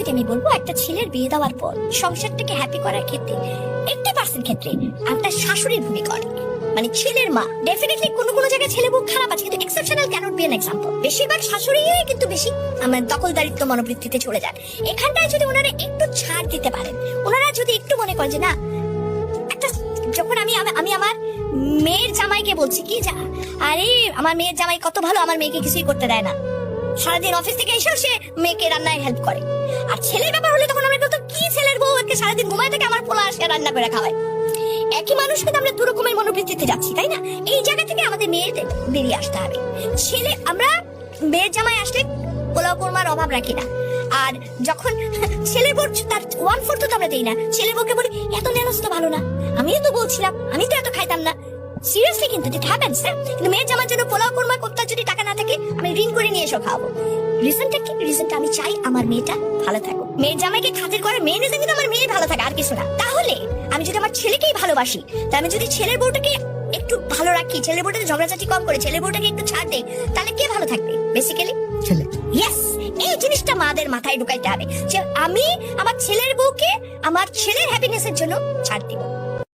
থেকে আমি বলবো, একটা ছেলের বিয়ে দেওয়ার পর সংসারটাকে হ্যাপি করার ক্ষেত্রে 80% ক্ষেত্রে আপনার শাশুড়ির ভূমিকা অনেক। মানে ছেলের মা, ডেফিনেটলি কোনো কোনো জায়গায় ছেলে বউ খারাপ আছে, কিন্তু exceptional cannot be an example. বেশিরভাগ শাশুড়ি কিন্তু বেশি আমার দখলদারিত্ব মনোবৃত্তিতে চলে যান। এখানটায় যদি ওনারা একটু ছাড় দিতে পারেন, ওনারা যদি একটু মনে করেন যে না, একটা যখন আমি আমার মেয়ের জামাইকে বলছি কি, যা আরে আমার মেয়ের জামাই কত ভালো, আমার মেয়েকে কিছুই করতে দেয় না, সারাদিন অফিস থেকে এসেও সে মেয়েকে রান্নায় হেল্প করে। আর ছেলের ব্যাপার হলে তখন আমরা বলতো কি ছেলের বউ একে সারাদিন ঘুমায় থেকে আমার পোলা আসে রান্না করে খাওয়ায়। একই মানুষ কিন্তু আমরা দু রকমের মনোবৃত্তিতে যাচ্ছি, তাই না? এই জায়গা থেকে আমাদের মেয়েদের বেরিয়ে আসতে হবে। আমরা মেয়ের জামাই আসলে পোলাও কোরমার অভাব রাখি না, আর যখন ছেলের বউ তার 1/4 তো আমরা দেই না, ছেলের বউকে বলি এত নেনস তো ভালো না, আমিও তো বলছিলাম আমি তো এত খাইতাম না। সিরিয়াসলি কিন্তু ইট হ্যাপেন্স। কিন্তু মেয়ের জামার জন্য পোলাও কোরমা কোপ্তার যদি টাকা না থাকে, আমি ঋণ করে নিয়ে এসে খাওয়াবো। রিজনটা কি? রিজনটা আমি চাই আমার মেয়েটা ভালো থাকুক। মেয়ের জামাইকে খাতির করে মেয়ে রিজন কিন্তু আমার মেয়ে ভালো থাকে, আর কিছু না। তাহলে আমি যদি আমার ছেলেকেই ভালোবাসি, তাহলে আমি যদি ছেলের বউটাকে একটু ভালো রাখি, ছেলের বউটাকে ঝগড়াঝাটি কম করে ছেলের বউটাকে একটু ছাড় দেই, তাহলে কে ভালো থাকবে? বেসিক্যালি ছেলে। ইয়েস, এই জিনিসটা মাদের মাথায় ঢুকাইতে হবে যে আমি আমার ছেলের বউকে আমার ছেলের হ্যাপিনেসের জন্য ছাড় দিব।